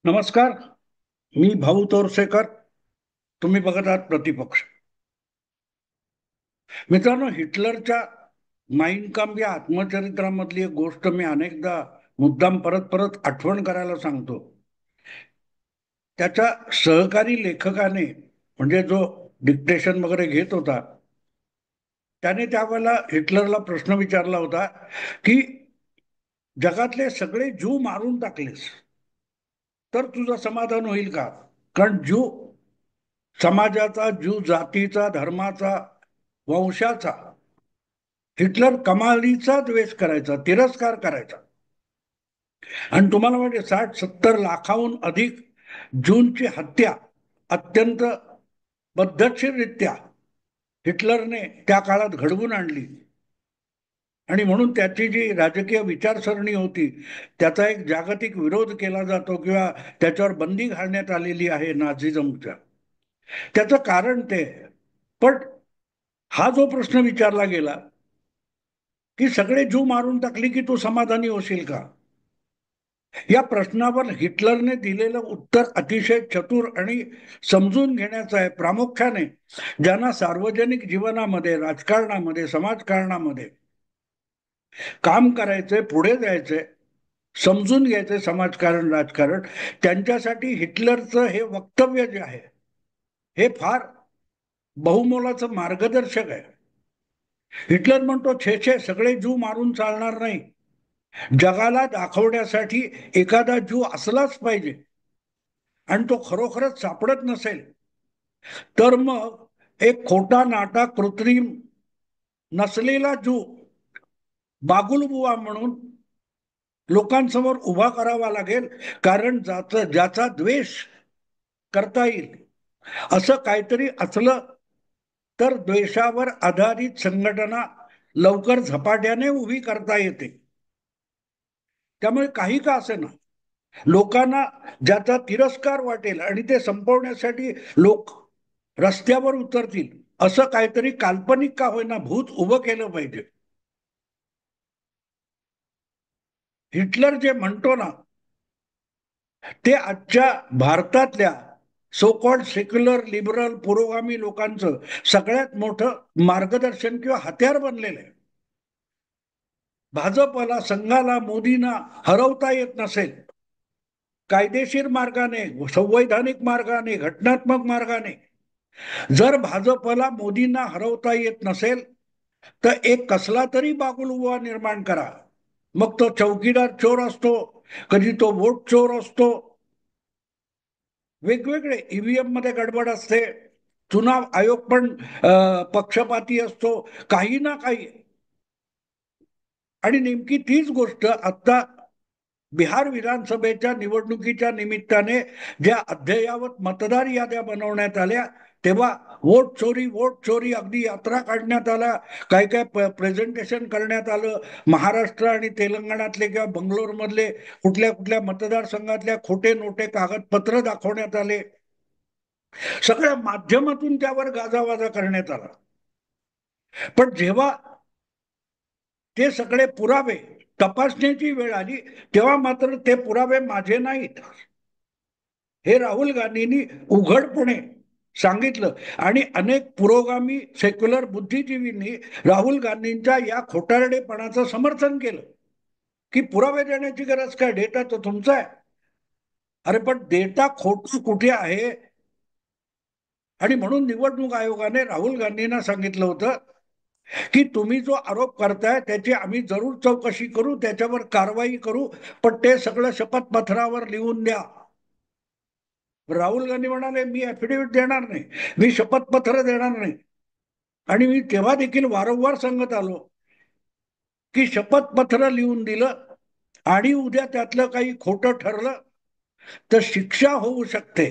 नमस्कार. मी भाऊ तोरसेकर. तुम्ही बघत आहात प्रतिपक्ष. मित्रांनो, हिटलरच्या माईन काम्प या आत्मचरित्रामधली एक गोष्ट मी अनेकदा मुद्दाम परत परत आठवण करायला सांगतो. त्याच्या सहकारी लेखकाने, म्हणजे जो डिक्टेशन वगैरे घेत होता, त्याने त्यावेळेला हिटलरला प्रश्न विचारला होता की जगातले सगळे ज्यू मारून टाकलेस तर तुझं समाधान होईल का? कारण ज्यू समाजाचा, ज्यू जातीचा, धर्माचा, वंशाचा हिटलर कमालीचा द्वेष करायचा, तिरस्कार करायचा. आणि तुम्हाला माहिती 60-70 लाखाहून अधिक ज्यूंची हत्या अत्यंत पद्धतशीररित्या हिटलरने त्या काळात घडवून आणली. आणि म्हणून त्याची जी राजकीय विचारसरणी होती त्याचा एक जागतिक विरोध केला जातो किंवा त्याच्यावर बंदी घालण्यात आलेली आहे नाझिझमच्या. त्याचं कारण ते. पण हा जो प्रश्न विचारला गेला की सगळे ज्यू मारून टाकली की तू समाधानी होशील का, या प्रश्नावर हिटलरने दिलेलं उत्तर अतिशय चतुर आणि समजून घेण्याचं आहे. प्रामुख्याने ज्यांना सार्वजनिक जीवनामध्ये, राजकारणामध्ये, समाजकारणामध्ये काम करायचंय, पुढे जायचंय, समजून घ्यायचंय समाजकारण, राजकारण, त्यांच्यासाठी हिटलरचं हे वक्तव्य जे आहे हे फार बहुमोलाचं मार्गदर्शक आहे. हिटलर म्हणतो, छे छे, सगळे ज्यू मारून चालणार नाही. जगाला दाखवण्यासाठी एखादा ज्यू असलाच पाहिजे. आणि तो खरोखरच सापडत नसेल तर मग एक खोटा नाटा कृत्रिम नसलेला ज्यू बागुलबुवा म्हणून लोकांसमोर उभा करावा लागेल. कारण ज्याचा द्वेष करता येईल असं काहीतरी असलं तर द्वेषावर आधारित संघटना लवकर झपाट्याने उभी करता येते. त्यामुळे काही का असेना, लोकांना ज्याचा तिरस्कार वाटेल आणि ते संपवण्यासाठी लोक रस्त्यावर उतरतील असं काहीतरी काल्पनिक का होईना भूत उभं केलं पाहिजे. हिटलर जे म्हणतो ना ते आजच्या भारतातल्या सो कॉल्ड सेक्युलर, लिबरल, पुरोगामी लोकांचं सगळ्यात मोठं मार्गदर्शन किंवा हत्यार बनलेलं आहे. भाजपला, संघाला, मोदींना हरवता येत नसेल कायदेशीर मार्गाने, संवैधानिक मार्गाने, घटनात्मक मार्गाने, जर भाजपला, मोदींना हरवता येत नसेल तर एक कसला तरी बागुलबुवा निर्माण करा. मग तो चौकीदार चोर असतो, कधी तो वोट चोर असतो, वेगवेगळे ईव्हीएम मध्ये गडबड असते, चुनाव आयोग पण पक्षपाती असतो, काही ना काही. आणि नेमकी तीच गोष्ट आता बिहार विधानसभेच्या निवडणुकीच्या निमित्ताने ज्या अद्ययावत मतदार याद्या बनवण्यात आल्या तेव्हा वोट चोरी अगदी यात्रा काढण्यात आल्या, काय काय प्रेझेंटेशन करण्यात आलं. महाराष्ट्र आणि तेलंगणातले किंवा बंगलोर मधले कुठल्या कुठल्या मतदारसंघातल्या खोटे नोटे कागदपत्र दाखवण्यात आले. सगळ्या माध्यमातून त्यावर गाजावाजा करण्यात आला. पण जेव्हा ते सगळे पुरावे तपासण्याची वेळ आली तेव्हा मात्र ते पुरावे माझे नाहीत हे राहुल गांधींनी उघडपणे सांगितलं. आणि अनेक पुरोगामी सेक्युलर बुद्धिजीवींनी राहुल गांधींच्या या खोटारडेपणाचं समर्थन केलं की पुरावे देण्याची गरज काय, डेटा तो तुमचा आहे. अरे पण डेटा खोटा कुठे आहे? आणि म्हणून निवडणूक आयोगाने राहुल गांधींना सांगितलं होतं की तुम्ही जो आरोप करताय त्याची आम्ही जरूर चौकशी करू, त्याच्यावर कारवाई करू, पण ते सगळं शपथपत्रावर लिहून द्या. राहुल गांधी म्हणाले, मी ऍफिडेव्हिट देणार नाही, मी शपथपत्र देणार नाही. आणि मी तेव्हा देखील वारंवार सांगत आलो की शपथपत्र लिहून दिलं आणि उद्या त्यातलं काही खोटं ठरलं तर शिक्षा होऊ शकते.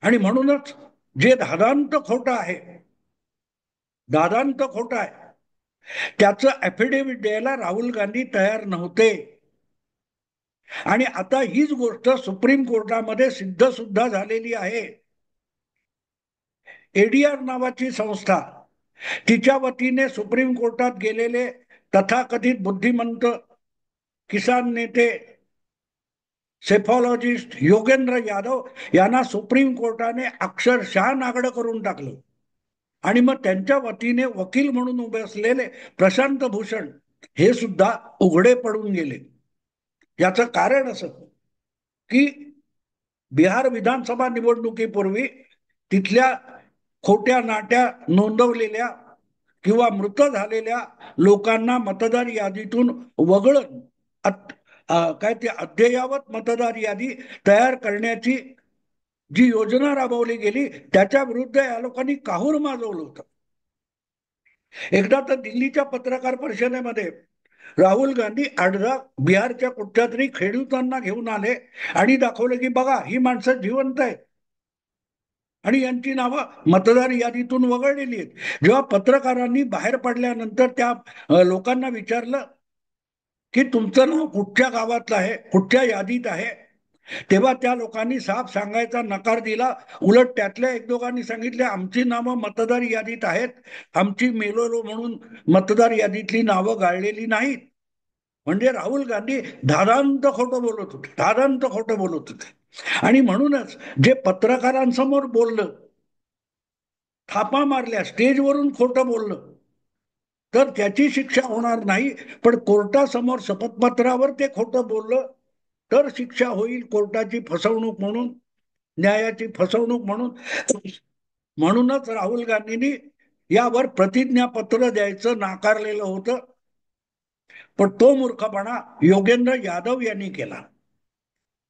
आणि म्हणूनच जे धादांत खोटं आहे, दादांत खोटं आहे, त्याचं ऍफिडेव्हिट द्यायला राहुल गांधी तयार नव्हते. आणि आता हीच गोष्ट सुप्रीम कोर्टामध्ये सिद्ध सुद्धा झालेली आहे. एडीआर नावाची संस्था, तिच्या वतीने सुप्रीम कोर्टात गेलेले तथाकथित बुद्धिमंत किसान नेते सेफॉलॉजिस्ट योगेंद्र यादव यांना सुप्रीम कोर्टाने अक्षरशः नागडं करून टाकलं. आणि मग त्यांच्या वतीने वकील म्हणून उभे असलेले प्रशांत भूषण हे सुद्धा उघडे पडून गेले. याचं कारण असं की बिहार विधानसभा निवडणुकीपूर्वी तिथल्या खोट्या नाट्या नोंदवलेल्या किंवा मृत झालेल्या लोकांना मतदार यादीतून वगळून काय ते अद्ययावत मतदार यादी तयार करण्याची जी योजना राबवली गेली त्याच्या विरुद्ध या लोकांनी काहूर माजवलं होतं. एकदा तर दिल्लीच्या पत्रकार परिषदेमध्ये राहुल गांधी अडधा बिहारच्या कुठच्या तरी खेडूतांना घेऊन आले आणि दाखवले की बघा ही माणसं जिवंत आहेत आणि यांची नावं मतदार यादीतून वगळलेली आहेत. जेव्हा पत्रकारांनी बाहेर पडल्यानंतर त्या लोकांना विचारलं की तुमचं नाव कुठच्या गावातलं आहे, कुठच्या यादीत आहे, तेव्हा त्या लोकांनी साफ सांगायचा नकार दिला. उलट त्यातल्या एक दोघांनी सांगितले आमची नावं मतदार यादीत आहेत, आमची मेलोलो म्हणून मतदार यादीतली नावं गाळलेली नाहीत. म्हणजे राहुल गांधी धादांत खोटं बोलत होते, धादांत खोटं बोलत होते. आणि म्हणूनच जे पत्रकारांसमोर बोललं, थापा मारल्या, स्टेजवरून खोटं बोललं तर त्याची शिक्षा होणार नाही, पण कोर्टासमोर शपथपत्रावर ते खोटं बोललं तर शिक्षा होईल, कोर्टाची फसवणूक म्हणून, न्यायाची फसवणूक म्हणून. म्हणूनच राहुल गांधींनी यावर प्रतिज्ञापत्र द्यायचं नाकारलेलं होतं. पण तो मूर्खपणा योगेंद्र यादव यांनी केला.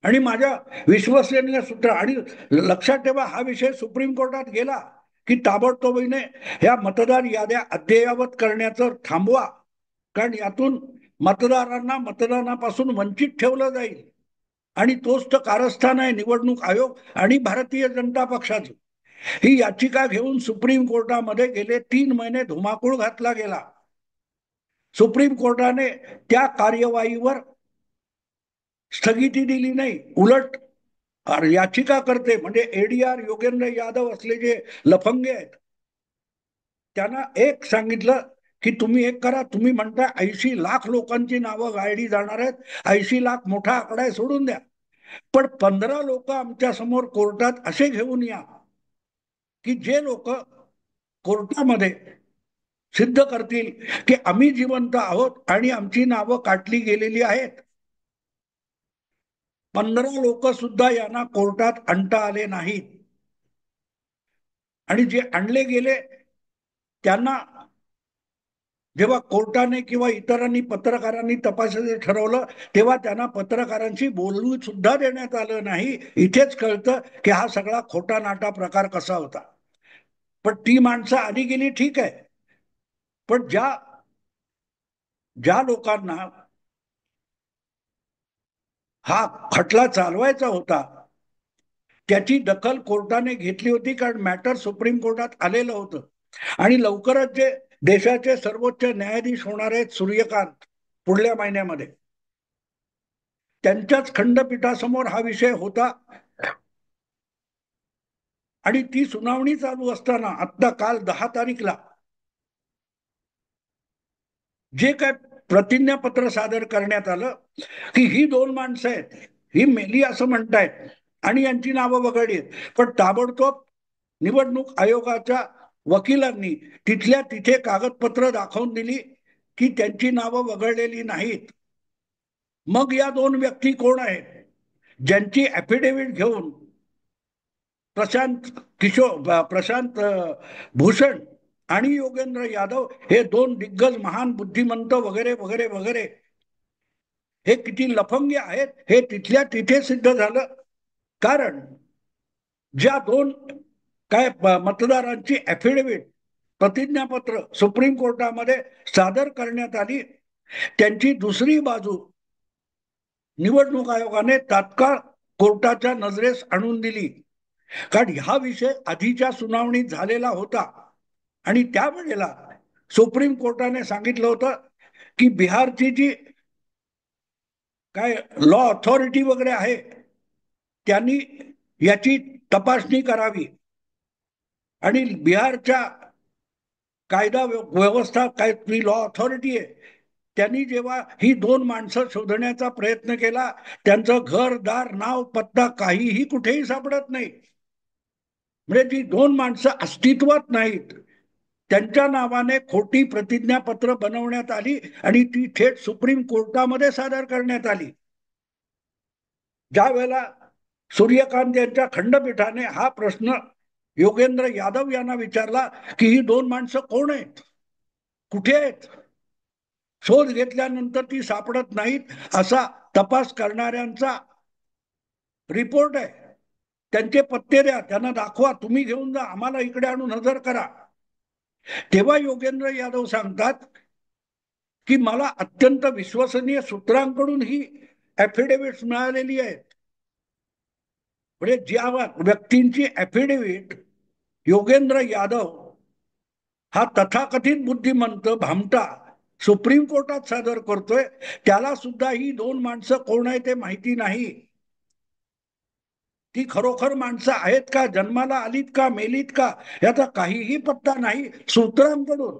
आणि माझ्या विश्वसनीय सूत्र आणि लक्षात ठेवा हा विषय सुप्रीम कोर्टात गेला की ताबडतोबीने ह्या मतदार याद्या अद्ययावत करण्याचं थांबवा, कारण यातून मतदारांना मतदानापासून वंचित ठेवलं जाईल. आणि तोच तर कारस्थान आहे निवडणूक आयोग आणि भारतीय जनता पक्षाचं. ही याचिका घेऊन सुप्रीम कोर्टामध्ये गेले 3 महिने धुमाकूळ घातला गेला. सुप्रीम कोर्टाने त्या कार्यवाहीवर स्थगिती दिली नाही, उलट याचिका करते म्हणजे एडीआर योगेंद्र यादव असले जे लफंगे आहेत त्यांना एक सांगितलं की तुम्ही एक करा, तुम्ही म्हणता 80 लाख लोकांची नावं गाळली जाणार आहेत, 80 लाख मोठा आकडा आहे सोडून द्या, पण 15 लोक आमच्या समोर कोर्टात असे घेऊन या की जे लोक कोर्टामध्ये सिद्ध करतील की आम्ही जिवंत आहोत आणि आमची नावं काटली गेलेली आहेत. 15 लोक सुद्धा यांना कोर्टात आणता आले नाहीत. आणि जे आणले गेले त्यांना जेव्हा कोर्टाने किंवा इतरांनी पत्रकारांनी तपासायचं ठरवलं तेव्हा त्यांना पत्रकारांशी बोलू सुद्धा देण्यात आलं नाही. इथेच कळतं की हा सगळा खोटा नाटा प्रकार कसा होता. पण ती माणसं आधी गेली ठीक आहे, पण ज्या ज्या लोकांना हा खटला चालवायचा होता त्याची दखल कोर्टाने घेतली होती, कारण मॅटर सुप्रीम कोर्टात आलेलं होतं. आणि लवकरच जे देशाचे सर्वोच्च न्यायाधीश होणार आहेत सूर्यकांत पुढल्या महिन्यामध्ये, त्यांच्याच खंडपीठासमोर हा विषय होता. आणि ती सुनावणी चालू असताना आता काल 10 तारीखला जे काय प्रतिज्ञापत्र सादर करण्यात आलं की ही 2 माणसं आहेत, ही मेली असं म्हणतायत आणि यांची नावं वगळली आहेत, पण ताबडतोब निवडणूक आयोगाच्या वकिलांनी तिथल्या तिथे कागदपत्र दाखवून दिली की त्यांची नावं वगळलेली नाहीत. मग या 2 व्यक्ती कोण आहेत ज्यांची ऍफिडेव्हिट घेऊन प्रशांत भूषण आणि योगेंद्र यादव हे 2 दिग्गज महान बुद्धिमंत वगैरे वगैरे वगैरे हे किती लफंगे आहेत हे तिथल्या तिथे सिद्ध झालं. कारण ज्या 2 काय मतदारांची ऍफिडेव्हिट प्रतिज्ञापत्र सुप्रीम कोर्टामध्ये सादर करण्यात आली त्यांची दुसरी बाजू निवडणूक आयोगाने तात्काळ कोर्टाच्या नजरेस आणून दिली. कारण हा विषय आधीच्या सुनावणीत झालेला होता आणि त्यावेळेला सुप्रीम कोर्टाने सांगितलं होतं की बिहारची जी काय लॉ ऑथॉरिटी वगैरे आहे त्यांनी याची तपासणी करावी आणि बिहारच्या कायदा व्यवस्था काय लॉ ऑथॉरिटी आहे त्यांनी जेव्हा ही दोन माणसं शोधण्याचा प्रयत्न केला, त्यांचं घरदार नाव पत्ता काहीही कुठेही सापडत नाही. म्हणजे जी दोन माणसं अस्तित्वात नाहीत त्यांच्या नावाने खोटी प्रतिज्ञापत्र बनवण्यात आली आणि ती थेट सुप्रीम कोर्टामध्ये सादर करण्यात आली. ज्या वेळेला सूर्यकांत यांच्या खंडपीठाने हा प्रश्न योगेंद्र यादव यांना विचारला की ही दोन माणसं कोण आहेत, कुठे आहेत, शोध घेतल्यानंतर ती सापडत नाहीत असा तपास करणाऱ्यांचा रिपोर्ट आहे, त्यांचे पत्ते द्या, त्यांना दाखवा, तुम्ही घेऊन जा, आम्हाला इकडे आणून हजर करा. तेव्हा योगेंद्र यादव सांगतात की मला अत्यंत विश्वसनीय सूत्रांकडून ही ऍफिडेव्हिट मिळालेली आहेत. म्हणजे ज्या व्यक्तींची ऍफिडेव्हिट योगेंद्र यादव हा तथाकथित बुद्धिमंत भामटा सुप्रीम कोर्टात सादर करतोय, त्याला सुद्धा ही दोन माणसं कोण आहे ते माहिती नाही. ती खरोखर माणसं आहेत का, जन्माला आलीत का, मेलीत का, याचा काहीही पत्ता नाही सूत्रांकडून.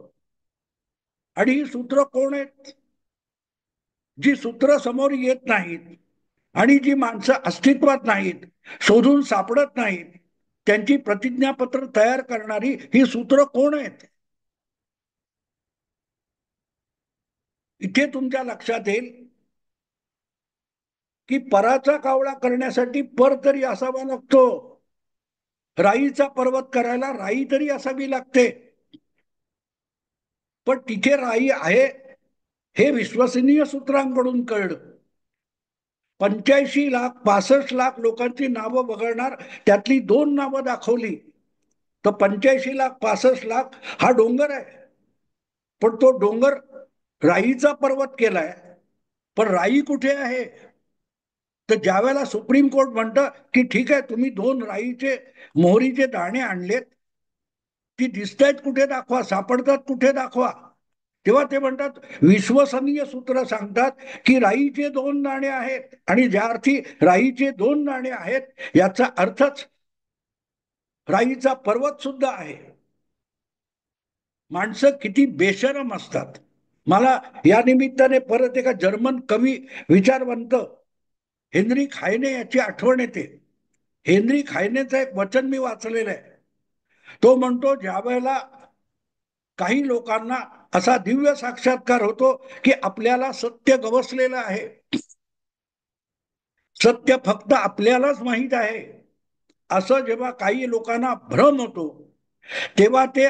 आणि ही सूत्र कोण आहेत, जी सूत्र समोर येत नाहीत आणि जी माणसं अस्तित्वात नाहीत, शोधून सापडत नाहीत, त्यांची प्रतिज्ञापत्र तयार करणारी ही सूत्र कोण आहेत. इथे तुमच्या लक्षात येईल की पराचा कावळा करण्यासाठी पर तरी असावा लागतो, राईचा पर्वत करायला राई तरी असावी लागते. पण तिथे राई आहे हे विश्वसनीय सूत्रांकडून कळलं. 85 लाख 65 लाख लोकांची नावं वगळणार, त्यातली दोन नावं दाखवली तर 85 लाख 65 लाख हा डोंगर आहे. पण तो डोंगर राईचा पर्वत केलाय, पण राई कुठे आहे. तर ज्या वेळेला सुप्रीम कोर्ट म्हणतं की ठीक आहे, तुम्ही दोन राईचे मोहरीचे दाणे आणलेत, ती दिसतायत कुठे दाखवा, सापडतात कुठे दाखवा, तेव्हा ते म्हणतात विश्वसनीय सूत्र सांगतात की राईचे दोन नाणे आहेत, आणि ज्या अर्थी राईचे दोन नाणे आहेत याचा अर्थच राईचा पर्वत सुद्धा आहे. माणसं किती बेशरम असतात. मला या निमित्ताने परत एका जर्मन कवी विचारवंत हेनरिक हायने याची आठवण येते. हेनरिक हायनेचं एक वचन मी वाचलेलं आहे. तो म्हणतो ज्या वेळेला काही लोकांना असा दिव्य साक्षात्कार होतो की आपल्याला सत्य गवसलेलं आहे, सत्य फक्त आपल्यालाच माहीत आहे, असं जेव्हा काही लोकांना भ्रम होतो, तेव्हा ते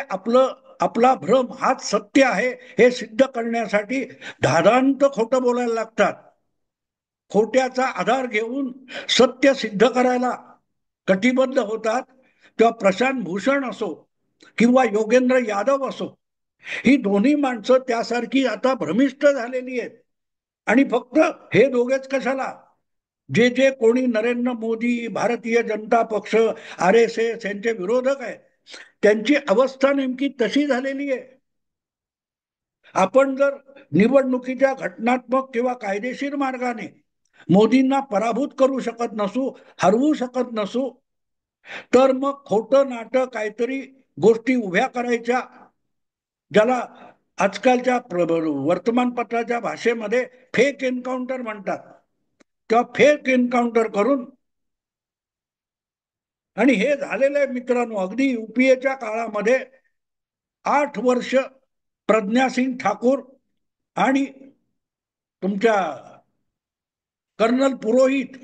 आपला भ्रम हाच सत्य आहे हे सिद्ध करण्यासाठी धादांत खोटं बोलायला लागतात. खोट्याचा आधार घेऊन सत्य सिद्ध करायला कटिबद्ध होतात. तेव्हा प्रशांत भूषण असो किंवा योगेंद्र यादव असो, ही दोन्ही माणसं त्यासारखी आता भ्रमिष्ट झालेली आहेत. आणि फक्त हे दोघेच कशाला, जे जे कोणी नरेंद्र मोदी, भारतीय जनता पक्ष, RSS यांचे विरोधक आहेत, त्यांची अवस्था नेमकी तशी झालेली आहे. आपण जर निवडणुकीच्या घटनात्मक किंवा कायदेशीर मार्गाने मोदींना पराभूत करू शकत नसू, हरवू शकत नसू, तर मग खोटं नाटक काहीतरी गोष्टी उभ्या करायच्या, ज्याला आजकालच्या वर्तमानपत्राच्या भाषेमध्ये फेक एन्काउंटर म्हणतात, तेव्हा फेक एन्काउंटर करून, आणि हे झालेलं आहे मित्रांनो. अगदी UPAच्या काळामध्ये 8 वर्ष प्रज्ञासिंग ठाकूर आणि तुमच्या कर्नल पुरोहित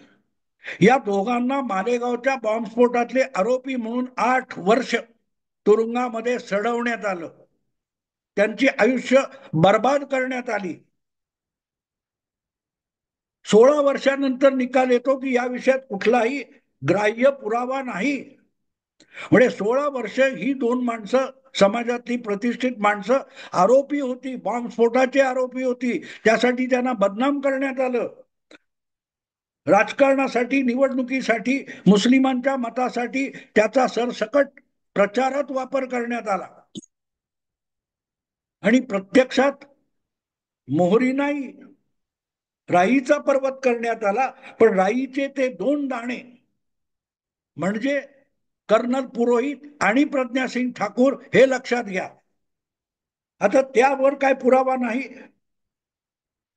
या दोघांना मालेगावच्या बॉम्बस्फोटातले आरोपी म्हणून 8 वर्ष तुरुंगामध्ये सडवण्यात आलं, त्यांची आयुष्य बर्बाद करण्यात आली. 16 वर्षानंतर निकाल येतो की या विषयात कुठलाही ग्राह्य पुरावा नाही. म्हणजे 16 वर्ष ही दोन माणसं, समाजातली प्रतिष्ठित माणसं आरोपी होती, बॉम्बस्फोटाचे आरोपी होती, त्यासाठी त्यांना बदनाम करण्यात आलं. राजकारणासाठी, निवडणुकीसाठी, मुस्लिमांच्या मतासाठी त्याचा सरसकट प्रचारात वापर करण्यात आला. आणि प्रत्यक्षात मोहरी नाही, राईचा पर्वत करण्यात आला. पण राईचे ते दोन दाणे म्हणजे कर्नल पुरोहित आणि प्रज्ञासिंग ठाकूर हे लक्षात घ्या. आता त्यावर काय पुरावा नाही,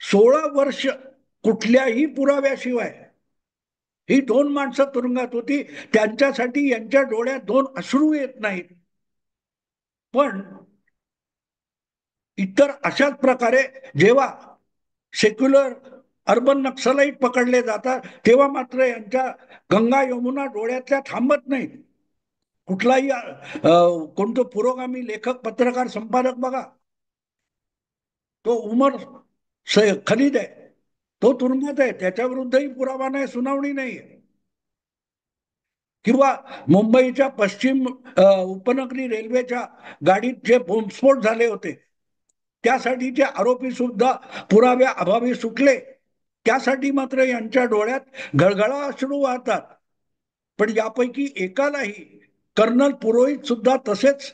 16 वर्ष कुठल्याही पुराव्याशिवाय ही दोन माणसं तुरुंगात होती. त्यांच्यासाठी यांच्या डोळ्यात दोन अश्रू येत नाहीत. पण इतर अशाच प्रकारे जेव्हा सेक्युलर अर्बन नक्सलाईट पकडले जातात तेव्हा मात्र यांच्या गंगा यमुना डोळ्यातल्या थांबत नाहीत. कुठलाही कोणतं पुरोगामी लेखक पत्रकार संपादक बघा, तो उमर खलीद आहे, तो तुरुंगात आहे, त्याच्याविरुद्धही पुरावा नाही, सुनावणी नाही. किंवा मुंबईच्या पश्चिम उपनगरी रेल्वेच्या गाडीत जे बॉम्बस्फोट झाले होते त्यासाठीचे आरोपी सुद्धा पुराव्या अभावी सुटले. त्यासाठी मात्र यांच्या डोळ्यात घळघळा अश्रू वाहतात. पण यापैकी एकालाही, कर्नल पुरोहित सुद्धा तसेच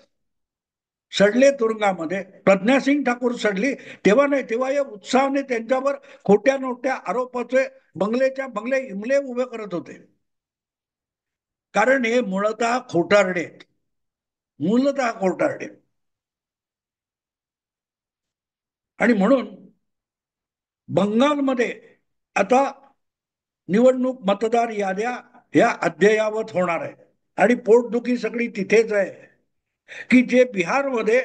सडले तुरुंगामध्ये, प्रज्ञासिंग ठाकूर सडली. तेव्हा नाही, तेव्हा या उत्साहाने त्यांच्यावर खोट्या नोट्या आरोपाचे बंगलेच्या बंगले इमले उभे करत होते. कारण हे मूळतः खोटारडे, मूलतः खोटारडे. आणि म्हणून बंगालमध्ये आता निवडणूक मतदार याद्या या अद्ययावत होणार आहे. आणि पोटदुखी सगळी तिथेच आहे की जे बिहारमध्ये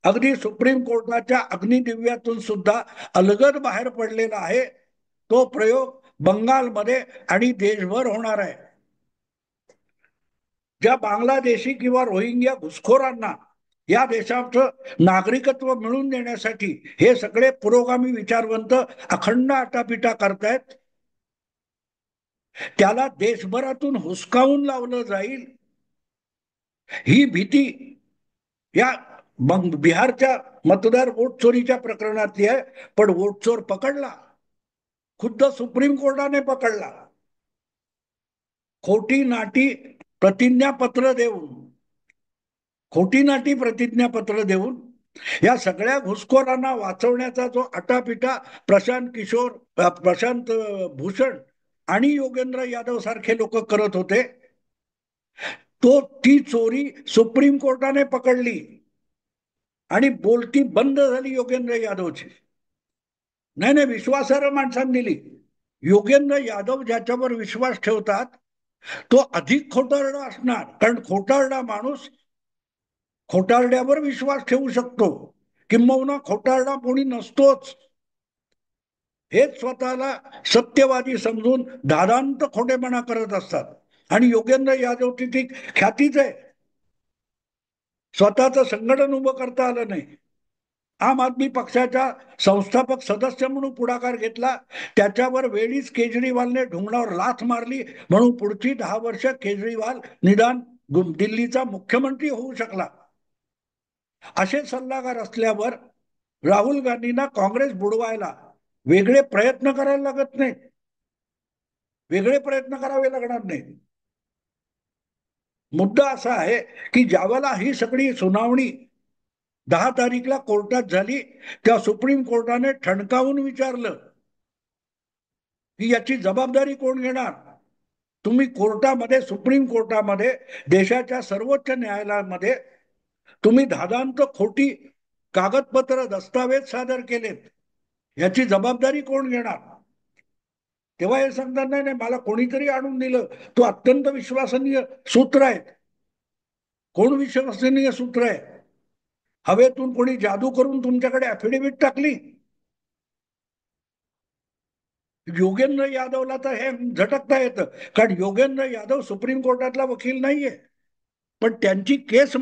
अगदी सुप्रीम कोर्टाच्या अग्निदिव्यातून सुद्धा अलगद बाहेर पडलेला आहे, तो प्रयोग बंगालमध्ये आणि देशभर होणार आहे. ज्या बांगलादेशी किंवा रोहिंग्या घुसखोरांना या देशाचं नागरिकत्व मिळवून देण्यासाठी हे सगळे पुरोगामी विचारवंत अखंड आटापिटा करतायत, त्याला देशभरातून हुसकावून लावलं जाईल ही भीती या बिहारच्या मतदार वोट चोरीच्या प्रकरणातली आहे. पण वोट चोर पकडला, खुद्द सुप्रीम कोर्टाने पकडला. खोटी नाटी प्रतिज्ञापत्र देऊन, खोटी नाटी प्रतिज्ञापत्र देऊन या सगळ्या घुसखोरांना वाचवण्याचा जो अटापिटा प्रशांत भूषण आणि योगेंद्र यादव सारखे लोक करत होते, ती चोरी सुप्रीम कोर्टाने पकडली आणि बोलती बंद झाली योगेंद्र यादवची. नाही नाही, विश्वासार्ह माणसांनी दिली. योगेंद्र यादव ज्याच्यावर विश्वास ठेवतात तो अधिक खोटारडा असणार, कारण खोटारडा माणूस खोटारड्यावर विश्वास ठेवू शकतो, किंबहुना खोटारडा कोणी नसतोच. हेच स्वतःला सत्यवादी समजून दादांत खोटेपणा करत असतात. आणि योगेंद्र यादवची ती ख्यातीच आहे, स्वतःचं संघटन उभं करता आलं नाही. आम आदमी पक्षाच्या संस्थापक सदस्य म्हणून पुढाकार घेतला, त्याच्यावर वेळीच केजरीवालने ढुंगणावर लाथ मारली, म्हणून पुढची 10 वर्ष केजरीवाल निदान दिल्लीचा मुख्यमंत्री होऊ शकला. असे सल्लागार असल्यावर राहुल गांधींना काँग्रेस बुडवायला वेगळे प्रयत्न करायला लागत नाही, वेगळे प्रयत्न करावे लागणार नाही. मुद्दा असा आहे की ज्यावेळेला ही सगळी सुनावणी 10 तारीखला कोर्टात झाली, त्या सुप्रीम कोर्टाने ठणकावून विचारलं की याची जबाबदारी कोण घेणार. तुम्ही कोर्टामध्ये, सुप्रीम कोर्टामध्ये, देशाच्या सर्वोच्च न्यायालयामध्ये तुम्ही धादांत खोटी कागदपत्र दस्तावेज सादर केलेत, याची जबाबदारी कोण घेणार. तेव्हा हे सांगतात नाही नाही, मला कोणीतरी आणून दिलं, तो अत्यंत विश्वसनीय सूत्र आहे. कोण विश्वसनीय सूत्र आहे? हवेतून कोणी जादू करून तुमच्याकडे अफिडेव्हिट टाकली. योगेंद्र यादवला तर हे झटकता येतं, कारण योगेंद्र यादव सुप्रीम कोर्टातला वकील नाहीये. पण त्यांची केस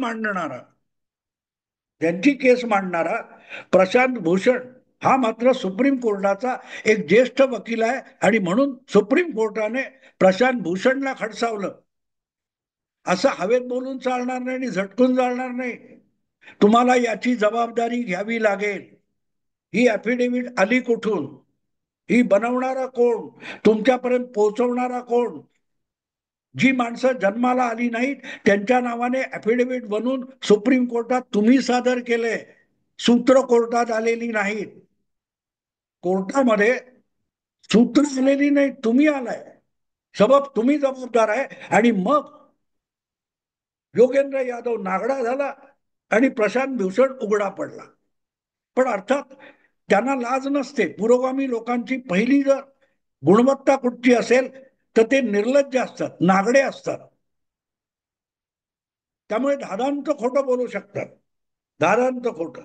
मांडणारा प्रशांत भूषण हा मात्र सुप्रीम कोर्टाचा एक ज्येष्ठ वकील आहे. आणि म्हणून सुप्रीम कोर्टाने प्रशांत भूषणला खडसावलं. असं हवेत बोलून चालणार नाही आणि झटकून चालणार नाही. तुम्हाला याची जबाबदारी घ्यावी लागेल. ही अफिडेव्हिट आली कुठून, ही बनवणारा कोण, तुमच्यापर्यंत पोहोचवणारा कोण. जी माणसं जन्माला आली नाहीत त्यांच्या नावाने अफिडेव्हिट बनवून सुप्रीम कोर्टात तुम्ही सादर केले, सूत्र कोर्टात आलेली नाहीत. कोर्टामध्ये सूत्र आलेली नाही, तुम्ही आलाय, सबब तुम्ही जबाबदार आहे. आणि मग योगेंद्र यादव नागडा झाला आणि प्रशांत भूषण उघडा पडला. पण अर्थात त्यांना लाज नसते. पुरोगामी लोकांची पहिली जर गुणवत्ता कुठची असेल तर ते निर्लज्ज असतात, नागडे असतात. त्यामुळे धादांत खोटं बोलू शकतात, धादांत खोटं.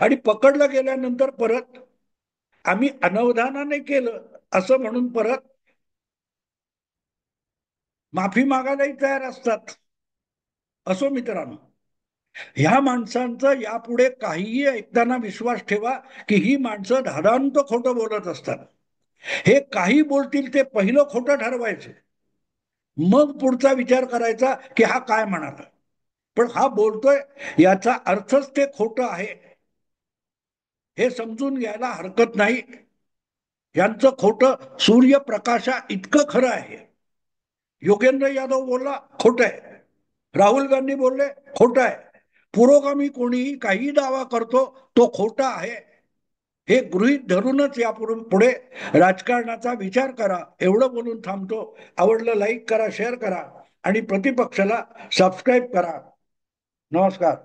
आणि पकडलं गेल्यानंतर परत आम्ही अनवधानाने केलं असं म्हणून परत माफी मागायलाही तयार असतात. असो मित्रांनो, ह्या माणसांचं यापुढे काहीही ऐकताना विश्वास ठेवा की ही माणसं धादांत खोटं बोलत असतात. हे काही बोलतील ते पहिलं खोटं ठरवायचं, मग पुढचा विचार करायचा की हा काय म्हणाला. पण हा बोलतोय याचा अर्थच ते खोटं आहे हे समजून घ्यायला हरकत नाही. यांचं खोटं सूर्यप्रकाशा इतकं खरं आहे. योगेंद्र यादव बोलला खोटं आहे, राहुल गांधी बोलले खोटं आहे, पुरोगामी कोणीही काही दावा करतो तो खोटा आहे, हे गृहीत धरूनच पुढे राजकारणाचा विचार करा. एवढं बोलून थांबतो. आवडलं लाईक करा, शेअर करा आणि प्रतिपक्षाला सबस्क्राईब करा. नमस्कार.